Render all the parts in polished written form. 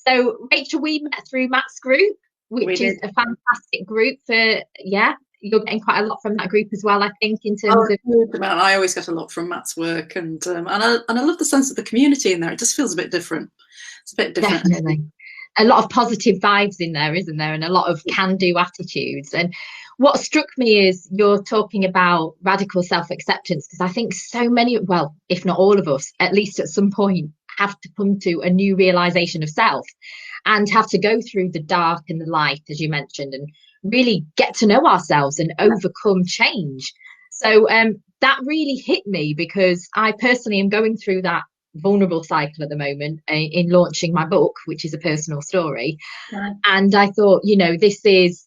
So, Rachel, we met through Matt's group, We which is did. a fantastic group for, yeah, you're getting quite a lot from that group as well, I think, in Oh, terms of. a huge amount. I always get a lot from Matt's work, and I love the sense of the community in there. It just feels a bit different. It's a bit different. Definitely. A lot of positive vibes in there, isn't there? And a lot of can-do attitudes. And what struck me is you're talking about radical self-acceptance, because I think so many, well, if not all of us, at least at some point, have to come to a new realization of self and have to go through the dark and the light, as you mentioned, and really get to know ourselves and overcome change. So that really hit me because I personally am going through that vulnerable cycle at the moment in launching my book, which is a personal story. Right. And I thought, this is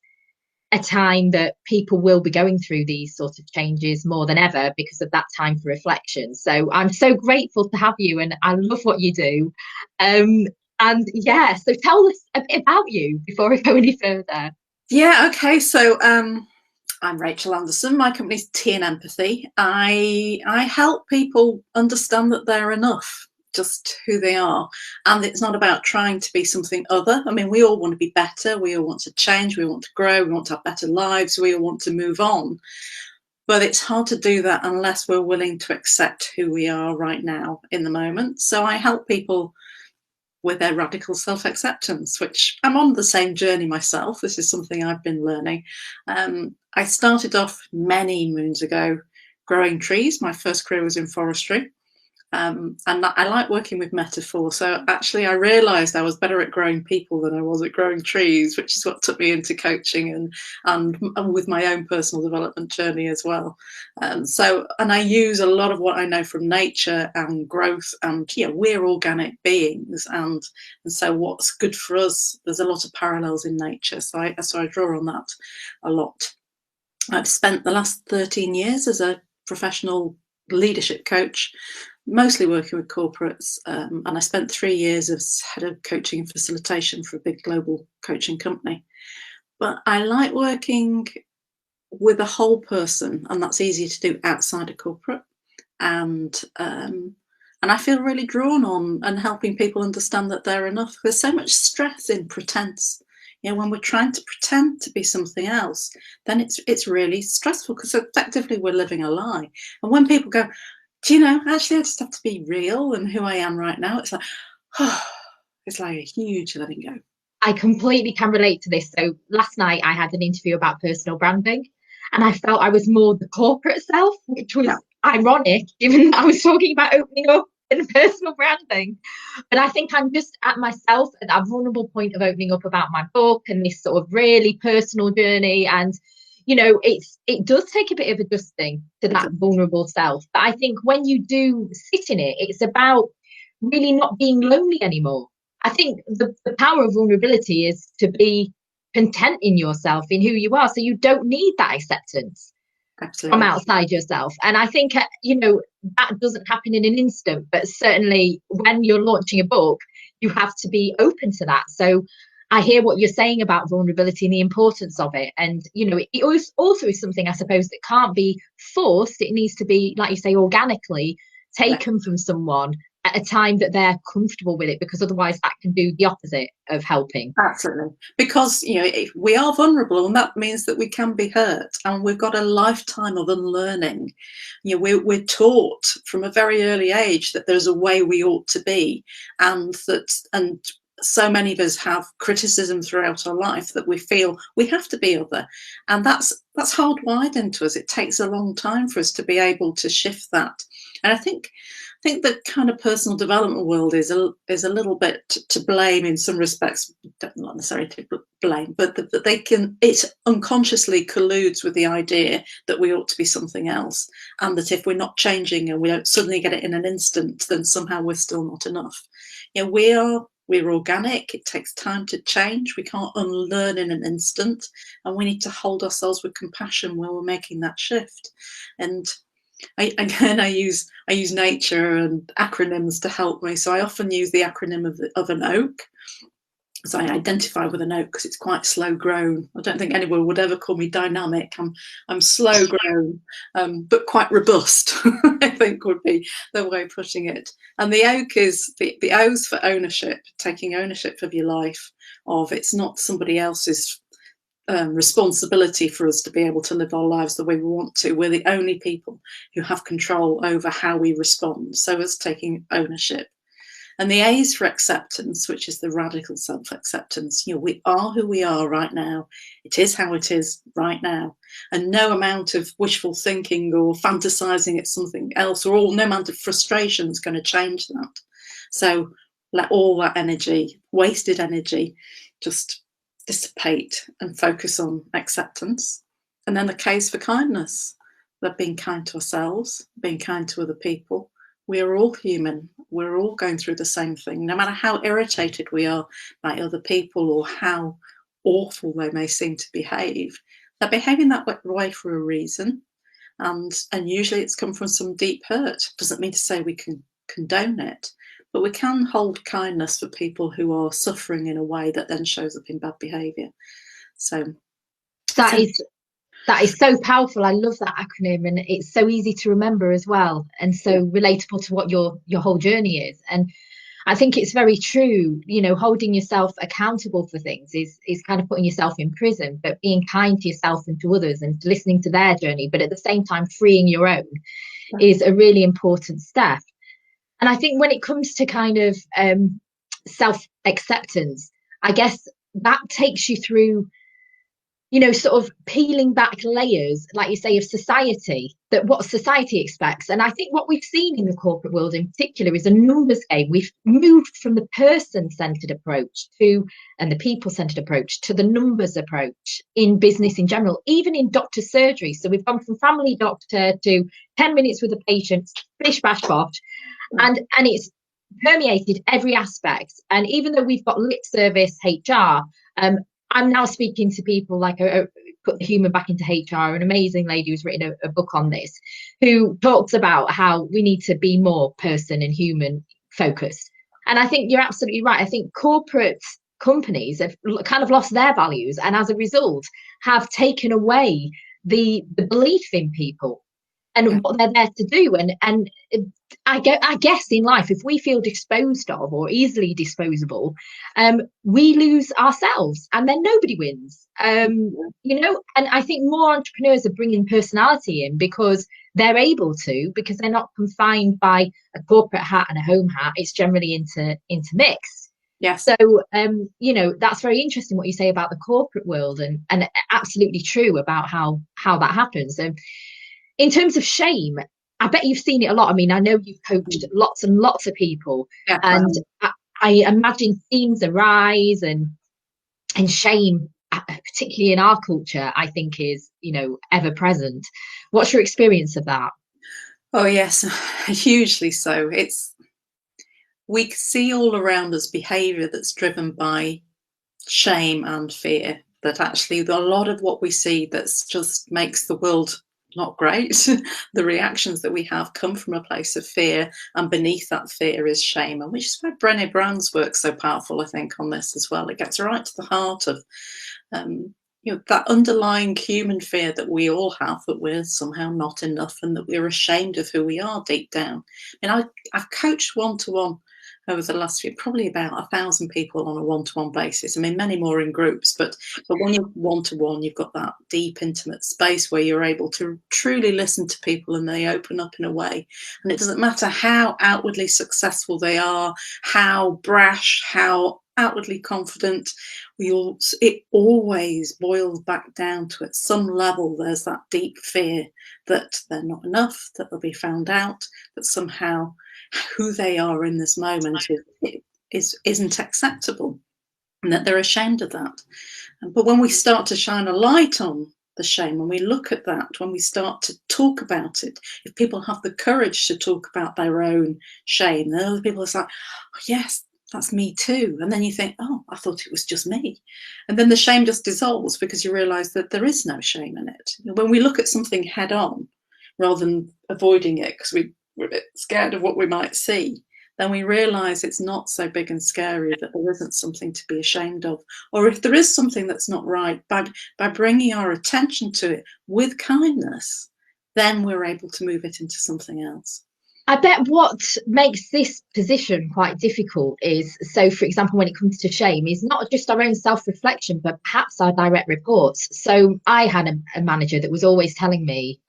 a time that people will be going through these sort of changes more than ever because of that time for reflection. So I'm so grateful to have you, and I love what you do. And yeah, so tell us a bit about you before I go any further. Yeah. Okay. So I'm Rachel Anderson. My company's Tea and Empathy. I help people understand that they're enough, just who they are, and it's not about trying to be something other. I mean, we all want to be better. We all want to change. We want to grow. We want to have better lives. We all want to move on. But it's hard to do that unless we're willing to accept who we are right now in the moment. So I help people with their radical self-acceptance, which I'm on the same journey myself. This is something I've been learning. I started off many moons ago growing trees. My first career was in forestry. And I like working with metaphor. So actually, I realised I was better at growing people than I was at growing trees, which is what took me into coaching and with my own personal development journey as well. And I use a lot of what I know from nature and growth. And we're organic beings, and so what's good for us? There's a lot of parallels in nature. So I draw on that a lot. I've spent the last 13 years as a professional leadership coach, mostly working with corporates, and I spent 3 years as head of coaching and facilitation for a big global coaching company. But I like working with a whole person, and that's easier to do outside of corporate. And I feel really drawn on and helping people understand that they're enough. There's so much stress in pretense. When we're trying to pretend to be something else, then it's really stressful because effectively we're living a lie. And when people go, actually, I just have to be real and who I am right now. It's like, oh, it's like a huge letting go. I completely can relate to this. So last night I had an interview about personal branding, and I felt I was more the corporate self, which was Yeah. ironic given that I was talking about opening up and personal branding. But I think I'm just at myself at that vulnerable point of opening up about my book and this sort of really personal journey. And it does take a bit of adjusting to that vulnerable self. But I think when you do sit in it, it's about really not being lonely anymore. I think the power of vulnerability is to be content in yourself, in who you are. So you don't need that acceptance from Absolutely. outside yourself. And I think, that doesn't happen in an instant, but certainly when you're launching a book, you have to be open to that. So I hear what you're saying about vulnerability and the importance of it. And, it also is something, I suppose, that can't be forced. It needs to be, like you say, organically taken from someone at a time that they're comfortable with it, because otherwise that can do the opposite of helping. Absolutely. Because, we are vulnerable, and that means that we can be hurt, and we've got a lifetime of unlearning. We're taught from a very early age that there's a way we ought to be, and so many of us have criticism throughout our life that we feel we have to be other, and that's hardwired into us. It takes a long time for us to be able to shift that. And I think the kind of personal development world is a little bit to blame in some respects. Not necessarily to blame, but it unconsciously colludes with the idea that we ought to be something else, and that if we're not changing and we don't suddenly get it in an instant, then somehow we're still not enough. We're organic. It takes time to change. We can't unlearn in an instant, and we need to hold ourselves with compassion when we're making that shift. And I use nature and acronyms to help me. So I often use the acronym of an oak, So I identify with an oak because it's quite slow grown. I don't think anyone would ever call me dynamic. I'm slow grown, but quite robust. I think would be the way of putting it. And the oak is the O's for ownership, taking ownership of your life. Of it's not somebody else's responsibility for us to be able to live our lives the way we want to. We're the only people who have control over how we respond. So it's taking ownership. And the A is for acceptance, which is the radical self-acceptance. We are who we are right now. It is how it is right now. And no amount of wishful thinking or fantasizing it's something else, or no amount of frustration is going to change that. So let all that energy, wasted energy, just dissipate and focus on acceptance. And then the K is for kindness. That being kind to ourselves, being kind to other people. We are all human. We're all going through the same thing, no matter how irritated we are by other people or how awful they may seem to behave. They're behaving that way for a reason, and usually it's come from some deep hurt. Doesn't mean to say we can condone it, but we can hold kindness for people who are suffering in a way that then shows up in bad behaviour. So that is so powerful. I love that acronym, and it's so easy to remember as well, and so relatable to what your whole journey is. And I think it's very true, holding yourself accountable for things is kind of putting yourself in prison, but being kind to yourself and to others and listening to their journey, but at the same time freeing your own is a really important step. And I think when it comes to kind of self-acceptance, I guess that takes you through sort of peeling back layers, like you say, of society, that what society expects. And I think what we've seen in the corporate world in particular is a numbers game. We've moved from the person-centered approach and the people-centered approach to the numbers approach in business in general, even in doctor surgery. So we've gone from family doctor to 10 minutes with a patient, bish, bash, bosh, and it's permeated every aspect. And even though we've got lip service HR, I'm now speaking to people like put the human back into HR, an amazing lady who's written a book on this, who talks about how we need to be more person and human focused. And I think you're absolutely right. I think corporate companies have kind of lost their values, and as a result have taken away the belief in people and what they're there to do. And I guess in life, if we feel disposed of or easily disposable, we lose ourselves, and then nobody wins. And I think more entrepreneurs are bringing personality in because they're able to, because they're not confined by a corporate hat and a home hat. It's generally intermixed. Yes. So, that's very interesting what you say about the corporate world, and absolutely true about how that happens. So, in terms of shame, I bet you've seen it a lot. I mean, I know you've coached lots and lots of people, and I imagine themes arise, and shame, particularly in our culture, I think is, ever present. What's your experience of that? Oh yes, hugely so. We see all around us behaviour that's driven by shame and fear. That actually a lot of what we see that's just makes the world not great. The reactions that we have come from a place of fear, and beneath that fear is shame, and which is why Brené Brown's work so powerful, I think, on this as well. It gets right to the heart of that underlying human fear that we all have, that we're somehow not enough and that we're ashamed of who we are deep down. And I've coached one-to-one over the last few, probably about 1,000 people on a one-to-one basis. I mean, many more in groups, but when you're one-to-one, you've got that deep, intimate space where you're able to truly listen to people and they open up in a way. And it doesn't matter how outwardly successful they are, how brash, how outwardly confident, it always boils back down to, at some level, there's that deep fear that they're not enough, that they'll be found out, that somehow who they are in this moment isn't acceptable, and that they're ashamed of that. But when we start to shine a light on the shame, when we look at that, when we start to talk about it, if people have the courage to talk about their own shame, then other people are like, oh, yes, that's me too. And then you think, oh, I thought it was just me. And then the shame just dissolves because you realize that there is no shame in it. When we look at something head on rather than avoiding it because we're a bit scared of what we might see, then we realize it's not so big and scary, that there isn't something to be ashamed of. Or if there is something that's not right, by bringing our attention to it with kindness, then we're able to move it into something else. I bet what makes this position quite difficult is, so for example, when it comes to shame, is not just our own self-reflection, but perhaps our direct reports. So I had a manager that was always telling me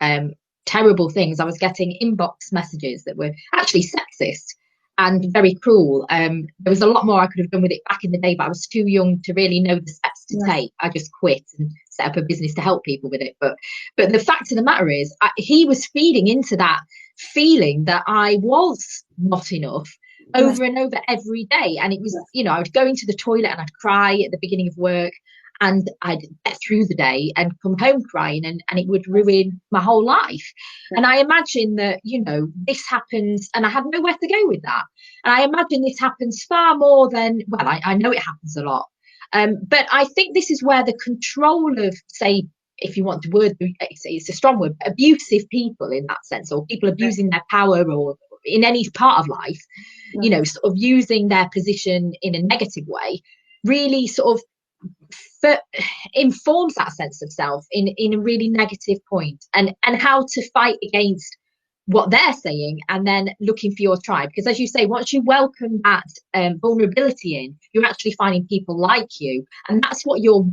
terrible things. I was getting inbox messages that were actually sexist and very cruel. There was a lot more I could have done with it back in the day, but I was too young to really know the steps to take. I just quit and set up a business to help people with it. But the fact of the matter is, he was feeding into that feeling that I was not enough over and over every day. And it was, I would go into the toilet and I'd cry at the beginning of work, and I'd get through the day and come home crying, and it would ruin my whole life. And I imagine that, this happens, and I had nowhere to go with that. And I imagine this happens far more than, well, I know it happens a lot. But I think this is where the control of, say, if you want to word, it's a strong word, abusive people in that sense, or people abusing their power, or in any part of life, sort of using their position in a negative way, really sort of informs that sense of self in a really negative point, and how to fight against what they're saying, and then looking for your tribe. Because as you say, once you welcome that vulnerability in, you're actually finding people like you, and that's what you're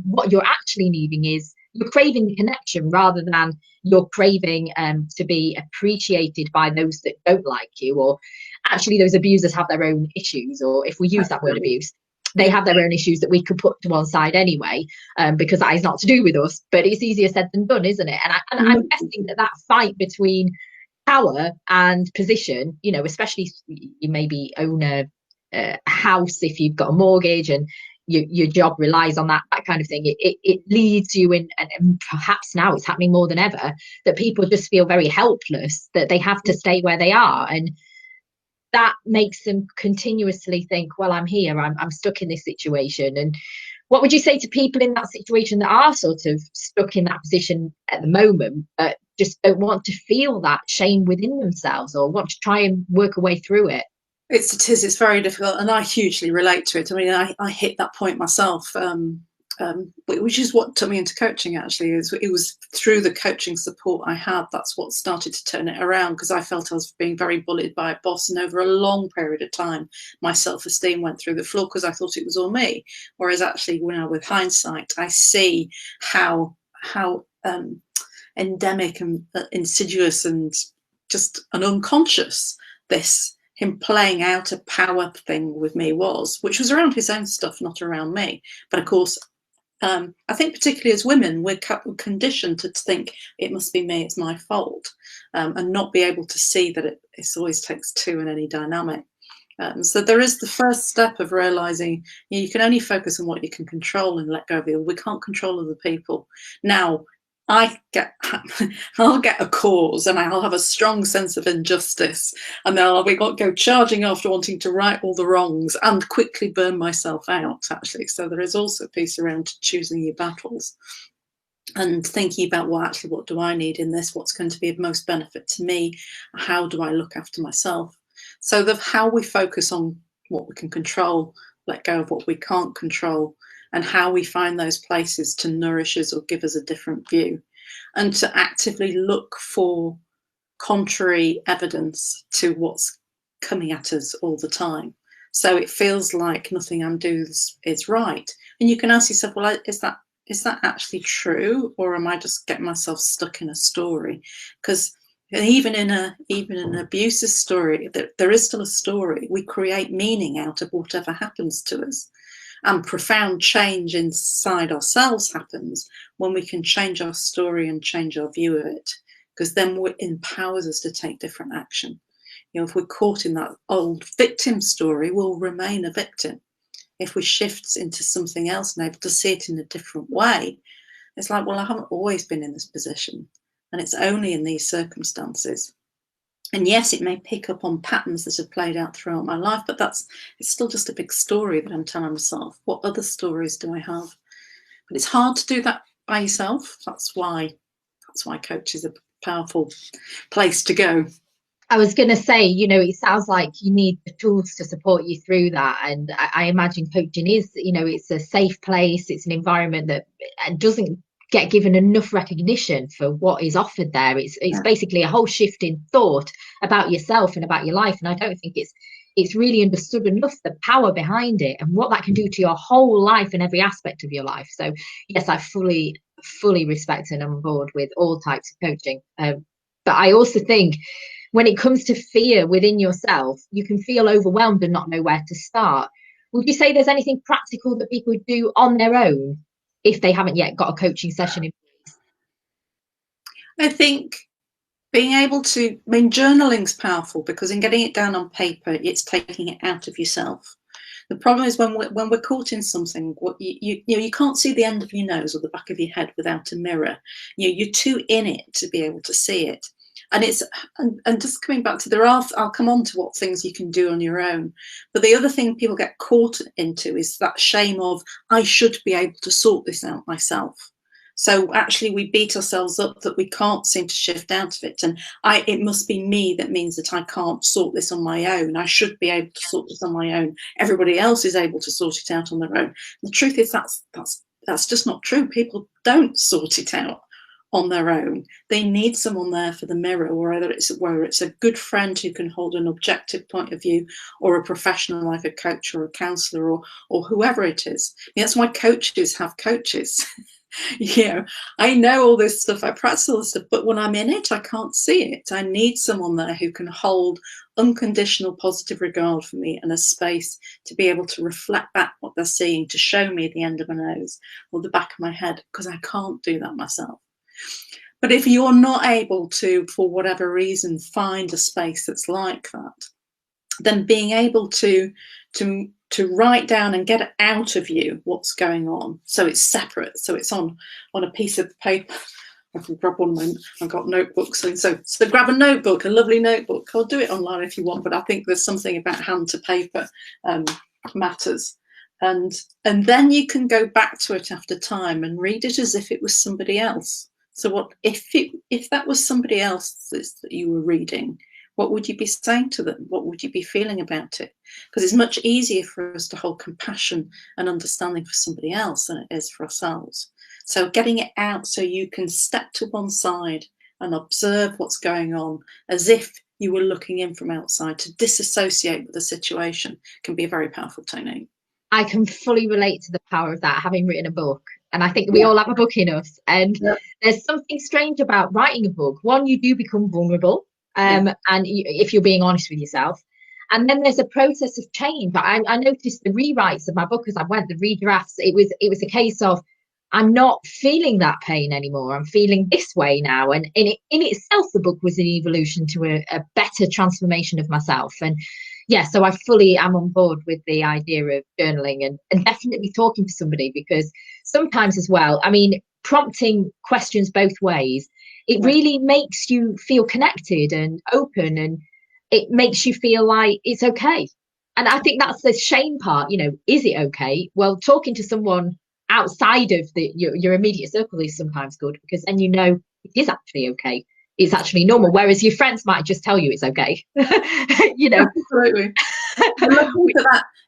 actually needing. Is you're craving the connection rather than you're craving to be appreciated by those that don't like you. Or actually those abusers have their own issues, or if we use that word abuse, they have their own issues that we could put to one side anyway, because that is not to do with us. But it's easier said than done, isn't it? And I'm guessing that fight between power and position, especially you maybe own a house, if you've got a mortgage and your job relies on that kind of thing, it leads you in, and perhaps now it's happening more than ever, that people just feel very helpless, that they have to stay where they are. And that makes them continuously think, well, I'm here, I'm stuck in this situation. And what would you say to people in that situation that are sort of stuck in that position at the moment, but just don't want to feel that shame within themselves, or want to try and work a way through it? It's very difficult, and I hugely relate to it. I mean, I hit that point myself, which is what took me into coaching. Actually, it was through the coaching support I had, that's what started to turn it around, because I felt I was being very bullied by a boss, and over a long period of time, my self-esteem went through the floor because I thought it was all me. Whereas actually, with hindsight, I see how endemic and insidious and just an unconscious this him playing out a power thing with me was, which was around his own stuff, not around me. But of course, I think particularly as women, we're conditioned to think it must be me, it's my fault, and not be able to see that it always takes two in any dynamic. So there is the first step of realizing you can only focus on what you can control and let go of it. We can't control other people. Now, I'll get a cause, and I'll have a strong sense of injustice, and then I'll go charging after wanting to right all the wrongs and quickly burn myself out, actually. So there is also a piece around choosing your battles and thinking about, what do I need in this? What's going to be of most benefit to me? How do I look after myself? So how we focus on what we can control, let go of what we can't control, and how we find those places to nourish us or give us a different view, and to actively look for contrary evidence to what's coming at us all the time. So it feels like nothing I'm doing is right. And you can ask yourself, well, is that actually true, or am I just getting myself stuck in a story? Because even in an abusive story, there is still a story. We create meaning out of whatever happens to us. And profound change inside ourselves happens when we can change our story and change our view of it, because then it empowers us to take different action. If we're caught in that old victim story, we'll remain a victim. If we shift into something else and able to see it in a different way, it's like, well, I haven't always been in this position, and it's only in these circumstances. And yes, it may pick up on patterns that have played out throughout my life, but it's still just a big story that I'm telling myself. What other stories do I have? But it's hard to do that by yourself. That's why coach is a powerful place to go. I was going to say, you know, it sounds like you need the tools to support you through that. And I imagine coaching is, you know, it's a safe place. It's an environment that doesn't get given enough recognition for what is offered there. It's Yeah. basically a whole shift in thought about yourself and about your life. And I don't think it's really understood enough the power behind it and what that can do to your whole life and every aspect of your life. So yes, I fully respect and I'm on board with all types of coaching. But I also think when it comes to fear within yourself, you can feel overwhelmed and not know where to start. Would you say there's anything practical that people would do on their own if they haven't yet got a coaching session in place? I think being able to, I mean, journaling's powerful because in getting it down on paper, it's taking it out of yourself. The problem is when we're caught in something, what you can't see the end of your nose or the back of your head without a mirror. You're too in it to be able to see it. And it's and just coming back to I'll come on to what things you can do on your own. But the other thing people get caught into is that shame of, I should be able to sort this out myself. So actually we beat ourselves up that we can't seem to shift out of it. And it must be me that means that I can't sort this on my own. I should be able to sort this on my own. Everybody else is able to sort it out on their own. The truth is that's just not true. People don't sort it out on their own. They need someone there for the mirror, or whether it's a good friend who can hold an objective point of view, or a professional like a coach or a counsellor or whoever it is. And that's why coaches have coaches. I know all this stuff, I practice all this stuff, but when I'm in it, I can't see it. I need someone there who can hold unconditional positive regard for me and a space to be able to reflect back what they're seeing, to show me the end of my nose or the back of my head, because I can't do that myself. But if you're not able to, for whatever reason, find a space that's like that, then being able to write down and get out of you what's going on, so it's separate, so it's on a piece of paper. I can grab one of mine. I've got notebooks, so grab a notebook, a lovely notebook. I'll do it online if you want, but I think there's something about hand to paper matters. And then you can go back to it after time and read it as if it was somebody else. So what if that was somebody else that you were reading? What would you be saying to them? What would you be feeling about it? Because it's much easier for us to hold compassion and understanding for somebody else than it is for ourselves. So getting it out so you can step to one side and observe what's going on as if you were looking in from outside, to disassociate with the situation, can be a very powerful technique. I can fully relate to the power of that, having written a book. And I think we all have a book in us. And there's something strange about writing a book. One, you do become vulnerable. And if you're being honest with yourself, and then there's a process of change. I noticed the rewrites of my book as I went, the redrafts. It was a case of, I'm not feeling that pain anymore. I'm feeling this way now. And in itself, the book was an evolution to a better transformation of myself. And yeah, so I fully am on board with the idea of journaling and definitely talking to somebody, because sometimes as well, I mean, prompting questions both ways, it really makes you feel connected and open, and it makes you feel like it's okay. And I think that's the shame part, you know, is it okay? Well, talking to someone outside of your immediate circle is sometimes good, because then you know it is actually okay. It's actually normal. Whereas your friends might just tell you it's okay. You know. Absolutely.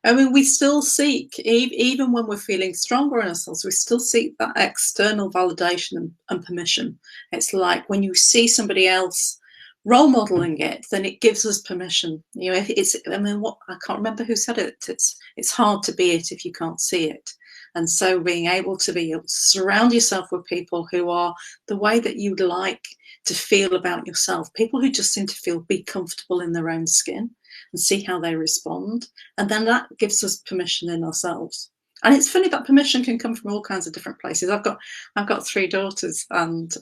I mean, we still seek, even when we're feeling stronger in ourselves, we still seek that external validation and permission. It's like when you see somebody else role modeling it, then it gives us permission. You know, I can't remember who said it. It's hard to be it if you can't see it. And so being able to surround yourself with people who are the way that you'd like to feel about yourself, people who just seem to be comfortable in their own skin, and see how they respond. And then that gives us permission in ourselves. And it's funny that permission can come from all kinds of different places. I've got 3 daughters, and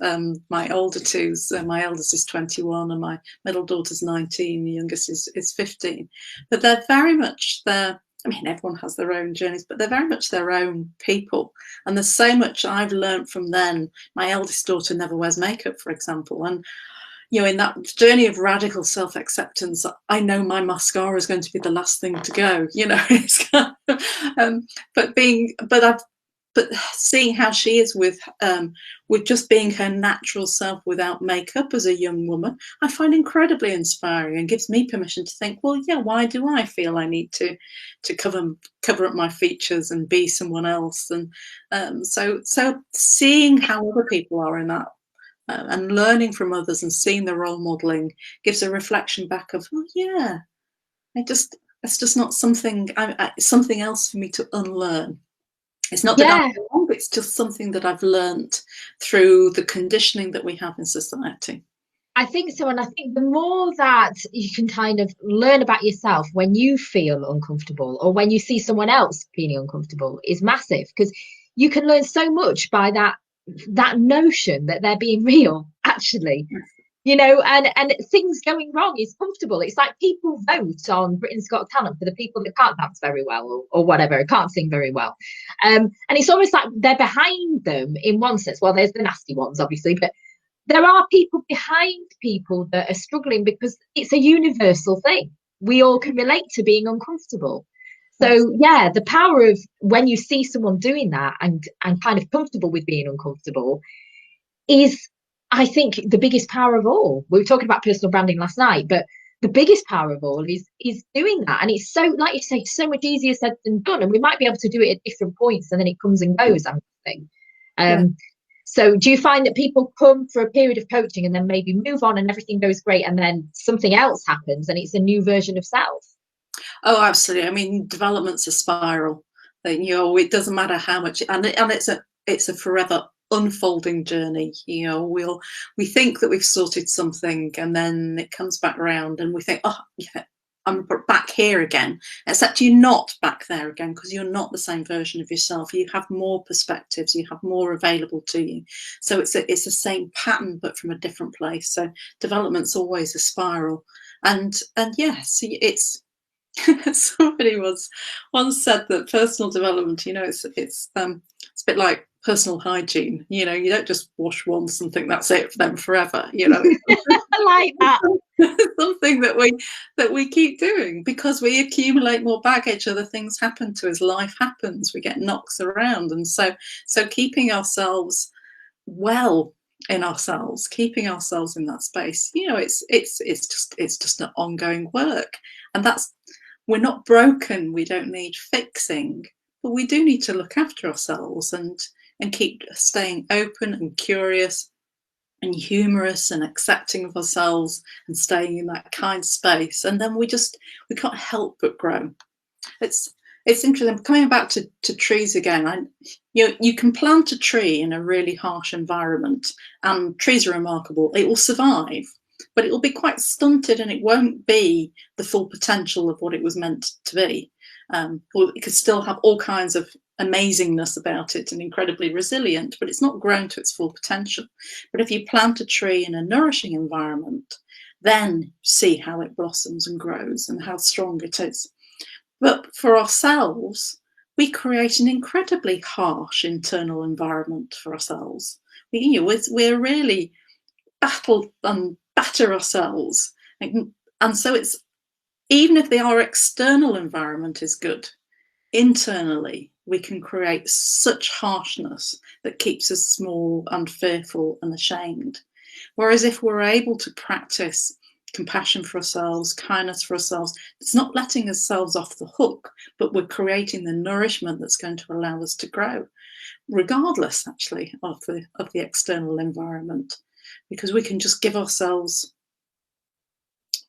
my older twos, my eldest is 21 and my middle daughter's 19, the youngest is 15. But they're very much I mean, everyone has their own journeys, but they're very much their own people. And there's so much I've learned from them. My eldest daughter never wears makeup, for example. And, you know, in that journey of radical self-acceptance, I know my mascara is going to be the last thing to go, you know. It's kind of, but but seeing how she is with just being her natural self without makeup as a young woman, I find incredibly inspiring and gives me permission to think, well, yeah, why do I feel I need to cover up my features and be someone else? And so seeing how other people are in that, and learning from others and seeing the role modeling gives a reflection back of, oh yeah, it's just not something, something else for me to unlearn. It's not that Yeah, I'm wrong, it's just something that I've learnt through the conditioning that we have in society. I think so. And I think the more that you can kind of learn about yourself when you feel uncomfortable or when you see someone else feeling uncomfortable is massive, because you can learn so much by that notion that they're being real, actually. And things going wrong is comfortable. It's like people vote on Britain's Got Talent for the people that can't dance very well or whatever, can't sing very well. And it's almost like they're behind them in one sense. Well, there's the nasty ones, obviously, but there are people behind people that are struggling because it's a universal thing. We all can relate to being uncomfortable. So yeah, the power of when you see someone doing that and kind of comfortable with being uncomfortable is, I think, the biggest power of all. We were talking about personal branding last night, but the biggest power of all is doing that. And it's so, like you say, so much easier said than done. And we might be able to do it at different points and then it comes and goes, I'm thinking. Yeah. So do you find that people come for a period of coaching and then maybe move on and everything goes great and then something else happens and it's a new version of self? Oh, absolutely. I mean, development's a spiral. It doesn't matter how much, and it's a forever unfolding journey. We think that we've sorted something, and then it comes back around, and we think, oh, yeah, I'm back here again. Except you're not back there again, because you're not the same version of yourself. You have more perspectives. You have more available to you. So it's the same pattern, but from a different place. So development's always a spiral, and yes, it's. Somebody once said that personal development, it's a bit like personal hygiene. You don't just wash once and think that's it for them forever. I like that. Something that we keep doing because we accumulate more baggage. Other things happen to us. Life happens. We get knocks around, and so keeping ourselves well in ourselves, keeping ourselves in that space. It's just an ongoing work, and that's. We're not broken, we don't need fixing, but we do need to look after ourselves and keep staying open and curious and humorous and accepting of ourselves and staying in that kind space. And then we can't help but grow. It's interesting. Coming back to trees again, you can plant a tree in a really harsh environment, and trees are remarkable. It will survive, but it will be quite stunted and it won't be the full potential of what it was meant to be. Or it could still have all kinds of amazingness about it and incredibly resilient, but it's not grown to its full potential. But if you plant a tree in a nourishing environment, then see how it blossoms and grows and how strong it is. But for ourselves, we create an incredibly harsh internal environment for ourselves. We're really battle and batter ourselves. And so it's, even if our external environment is good, internally we can create such harshness that keeps us small and fearful and ashamed. Whereas if we're able to practice compassion for ourselves, kindness for ourselves, it's not letting ourselves off the hook, but we're creating the nourishment that's going to allow us to grow, regardless actually of the external environment, because we can just give ourselves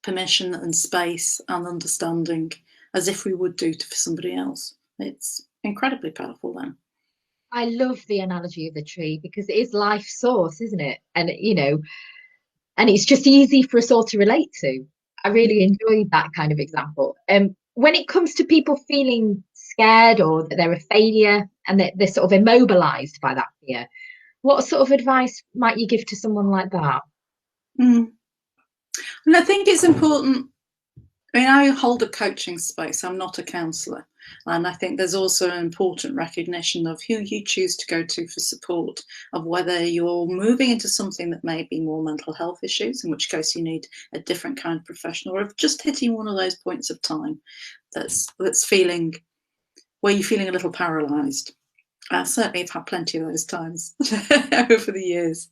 permission and space and understanding as if we would do for somebody else. It's incredibly powerful then. I love the analogy of the tree because it is life source, isn't it? And and it's just easy for us all to relate to. I really enjoyed that kind of example. When it comes to people feeling scared or that they're a failure and that they're sort of immobilized by that fear, what sort of advice might you give to someone like that? Mm. And I think it's important. I mean, I hold a coaching space. I'm not a counsellor. And I think there's also an important recognition of who you choose to go to for support, of whether you're moving into something that may be more mental health issues, in which case you need a different kind of professional, or if just hitting one of those points of time that's feeling, where you're feeling a little paralysed. I certainly have had plenty of those times over the years.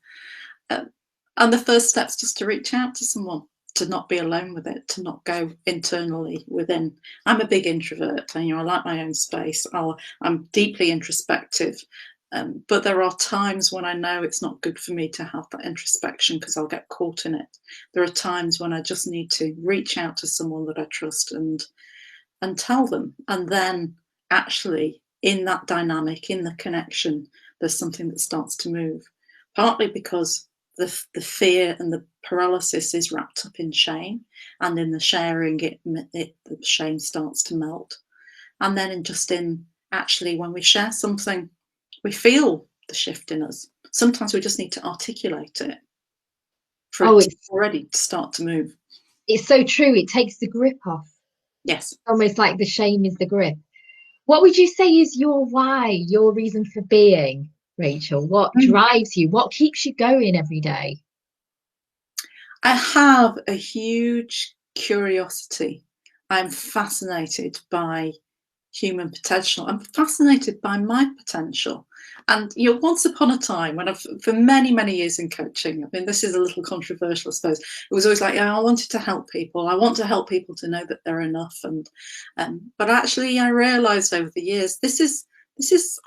Um, and the first step's just to reach out to someone, to not be alone with it, to not go internally within. I'm a big introvert, and I like my own space. I'm deeply introspective, but there are times when I know it's not good for me to have that introspection because I'll get caught in it. There are times when I just need to reach out to someone that I trust and tell them, and then actually in that dynamic, in the connection, there's something that starts to move, partly because the fear and the paralysis is wrapped up in shame, and in the sharing the shame starts to melt. And then in actually when we share something, we feel the shift in us. Sometimes we just need to articulate it for Oh, it to it's already start to move. so true. It takes the grip off. Yes. Almost like the shame is the grip. What would you say is your why, your reason for being, Rachel? What drives you? What keeps you going every day? I have a huge curiosity. I'm fascinated by human potential. I'm fascinated by my potential. And once upon a time, for many, many years in coaching, I mean, this is a little controversial, I suppose. It was always like, I wanted to help people. I want to help people to know that they're enough. But actually, I realised over the years, this is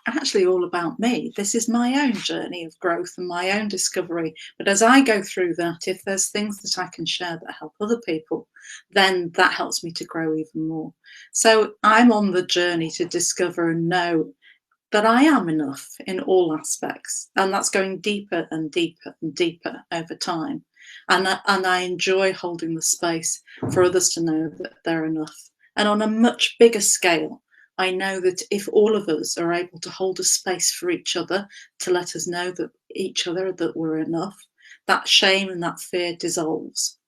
actually all about me. This is my own journey of growth and my own discovery. But as I go through that, if there's things that I can share that help other people, then that helps me to grow even more. So I'm on the journey to discover and know that I am enough in all aspects. And that's going deeper and deeper and deeper over time. And I enjoy holding the space for others to know that they're enough. And on a much bigger scale, I know that if all of us are able to hold a space for each other, to let us know that that we're enough, that shame and that fear dissolves.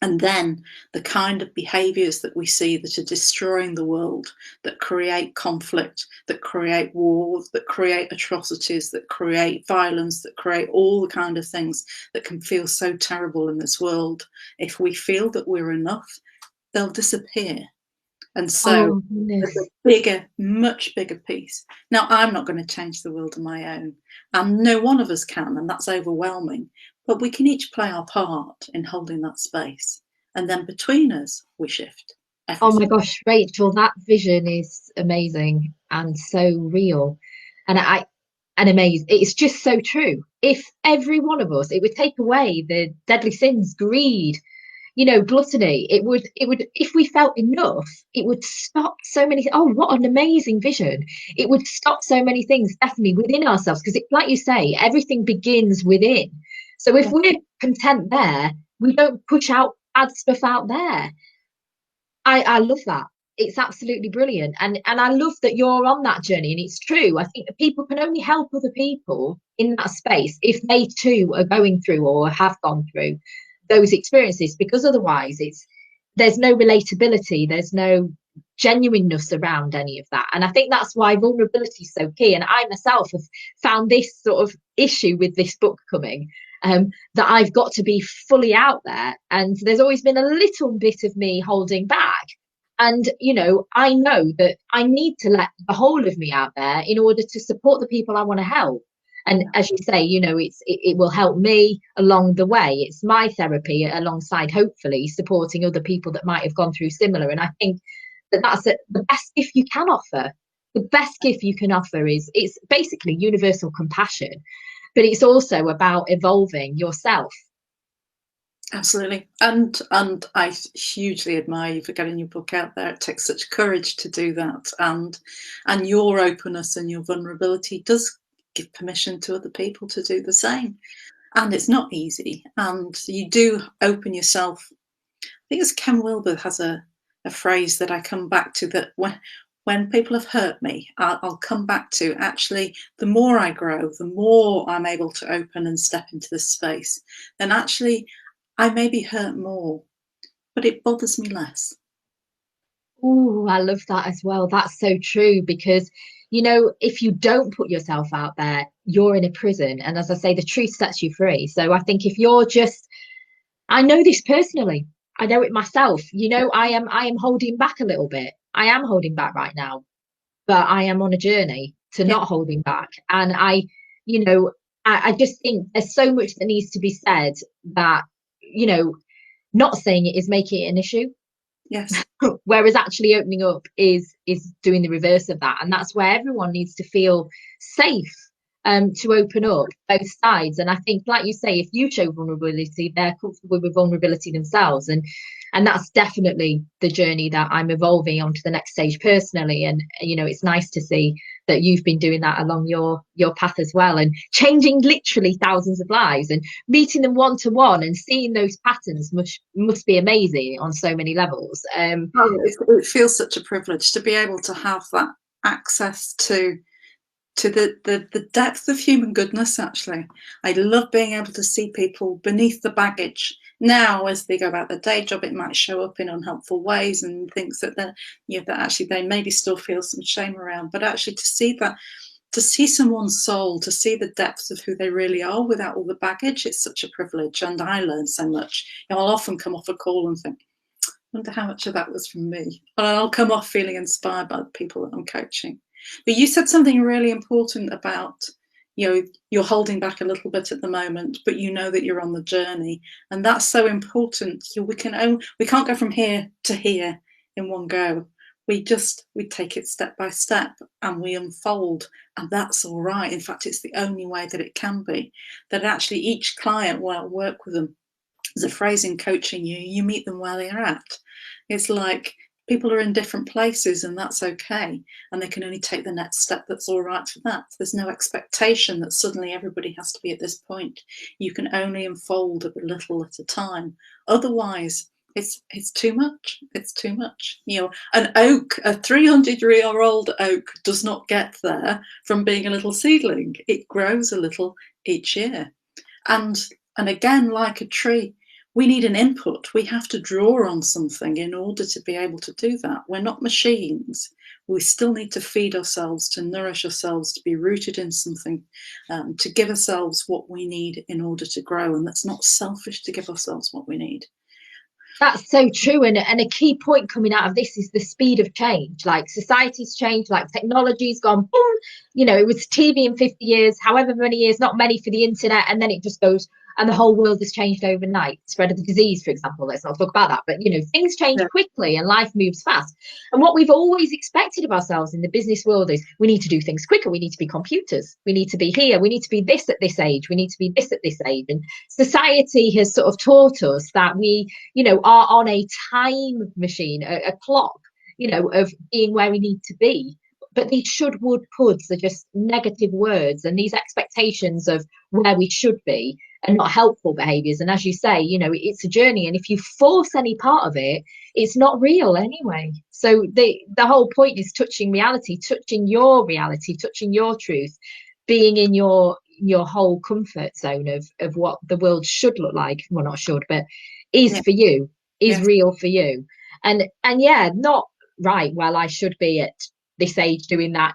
And then the kind of behaviours that we see that are destroying the world, that create conflict, that create wars, that create atrocities, that create violence, that create all the kind of things that can feel so terrible in this world, if we feel that we're enough, they'll disappear. And so Oh, there's a goodness. bigger, much bigger piece. Now, I'm not going to change the world on my own, and no one of us can, and that's overwhelming. But we can each play our part in holding that space. And then between us, we shift Oh my everything. gosh, Rachel, that vision is amazing and so real. And amazing. It's just so true. If every one of us, it would take away the deadly sins, greed, gluttony. It would, if we felt enough, it would stop so many. Oh, what an amazing vision. It would stop so many things, definitely within ourselves. Because like you say, everything begins within. So if Yeah. we're content there, we don't push out bad stuff out there. I love that. It's absolutely brilliant. And I love that you're on that journey. And it's true. I think that people can only help other people in that space if they too are going through or have gone through those experiences, because otherwise there's no relatability, there's no genuineness around any of that. And I think that's why vulnerability is so key. And I myself have found this sort of issue with this book coming, that I've got to be fully out there. And there's always been a little bit of me holding back. And, I know that I need to let the whole of me out there in order to support the people I want to help. And as you say, it will help me along the way. It's my therapy alongside, hopefully, supporting other people that might have gone through similar. And I think that that's the best gift you can offer. The best gift you can offer it's basically universal compassion, but it's also about evolving yourself. Absolutely. And I hugely admire you for getting your book out there. It takes such courage to do that. And your openness and your vulnerability does give permission to other people to do the same. And it's not easy. And you do open yourself. I think it's Ken Wilber has a phrase that I come back to, that when people have hurt me, I'll come back to, actually, the more I grow, the more I'm able to open and step into this space, then actually I may be hurt more, but it bothers me less. Oh, I love that as well. That's so true because, if you don't put yourself out there, you're in a prison. And as I say, the truth sets you free. So I think if you're just, I know this personally, I know it myself, I am holding back a little bit. I am holding back right now, but I am on a journey to not holding back. And you know, I just think there's so much that needs to be said that, not saying it is making it an issue. Yes. Whereas actually opening up is doing the reverse of that. And that's where everyone needs to feel safe to open up both sides. And I think, like you say, if you show vulnerability, they're comfortable with vulnerability themselves. And that's definitely the journey that I'm evolving onto the next stage personally. And it's nice to see that you've been doing that along your path as well, and changing literally thousands of lives and meeting them one to one and seeing those patterns must be amazing on so many levels. It feels such a privilege to be able to have that access to the depth of human goodness. Actually, I love being able to see people beneath the baggage. Now, as they go about their day job, it might show up in unhelpful ways and things that that actually they maybe still feel some shame around. But actually, to see someone's soul, to see the depth of who they really are without all the baggage, it's such a privilege. And I learn so much. I'll often come off a call and think, I wonder how much of that was from me. And I'll come off feeling inspired by the people that I'm coaching. But you said something really important about, you're holding back a little bit at the moment, but you know that you're on the journey. And that's so important. We can't go from here to here in one go. We take it step by step and we unfold, and that's all right. In fact, it's the only way that it can be. That actually each client, when I work with them, there's a phrase in coaching, you meet them where they're at. It's like people are in different places, and that's okay. And they can only take the next step that's all right for that. There's no expectation that suddenly everybody has to be at this point. You can only unfold a little at a time. Otherwise, it's too much. It's too much. An oak, a 300-year-old oak, does not get there from being a little seedling. It grows a little each year. And again, like a tree, we need an input. We have to draw on something in order to be able to do that. We're not machines. We still need to feed ourselves, to nourish ourselves, to be rooted in something, to give ourselves what we need in order to grow. And that's not selfish to give ourselves what we need. That's so true. And a key point coming out of this is the speed of change. Like society's changed, like technology's gone boom. It was TV in 50 years, however many years, not many for the internet. And then it just goes, and the whole world has changed overnight. Spread of the disease, for example, let's not talk about that. But, things change quickly and life moves fast. And what we've always expected of ourselves in the business world is we need to do things quicker. We need to be computers. We need to be here. We need to be this at this age. We need to be this at this age. And society has sort of taught us that we, are on a time machine, a clock, of being where we need to be. But these should, would, coulds are just negative words, and these expectations of where we should be are not helpful behaviors. And as you say, it's a journey, and if you force any part of it, it's not real anyway. So the whole point is touching reality, touching your truth, being in your whole comfort zone of what the world should look like. Well, not should, but is for you, is real for you. And not right, well, I should be at this age doing that,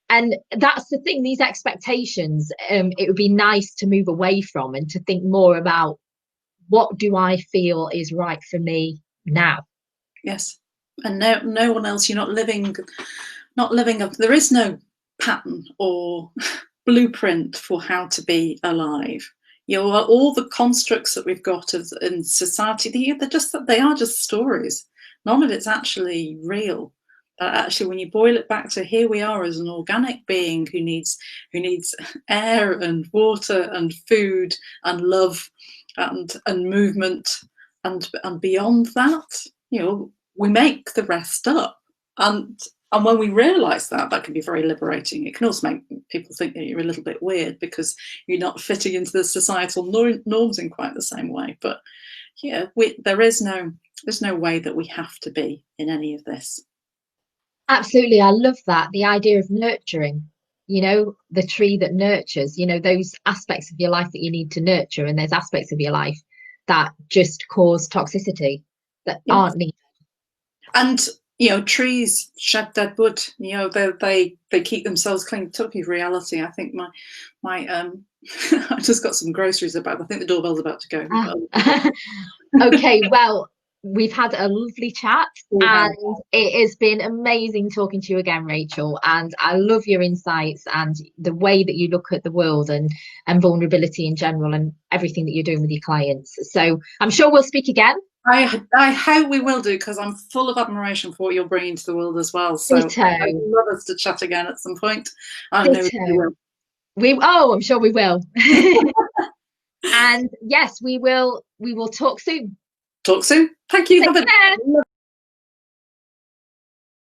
and that's the thing, these expectations, it would be nice to move away from and to think more about, what do I feel is right for me now? Yes. And no one else. You're not living up. There is no pattern or blueprint for how to be alive. All the constructs that we've got in society, they are just stories. None of it's actually real. Actually, when you boil it back to, here we are as an organic being who needs air and water and food and love and movement, and beyond that, we make the rest up. And when we realise that can be very liberating. It can also make people think that you're a little bit weird because you're not fitting into the societal norms in quite the same way. But there's no way that we have to be in any of this. Absolutely. I love that. The idea of nurturing, the tree that nurtures, those aspects of your life that you need to nurture. And there's aspects of your life that just cause toxicity that aren't needed. And, trees shed dead wood, they keep themselves clean. Talking of reality, I think my I just got some groceries about. I think the doorbell's about to go. Okay, well, we've had a lovely chat, We have. and it has been amazing talking to you again, Rachel. And I love your insights and the way that you look at the world and vulnerability in general and everything that you're doing with your clients. So I'm sure we'll speak again. I hope we will do, because I'm full of admiration for what you're bringing to the world as well. So Ditto. I'd love us to chat again at some point. I know we will. I'm sure we will. And yes, we will talk soon. Talk soon. Thank you. Take care.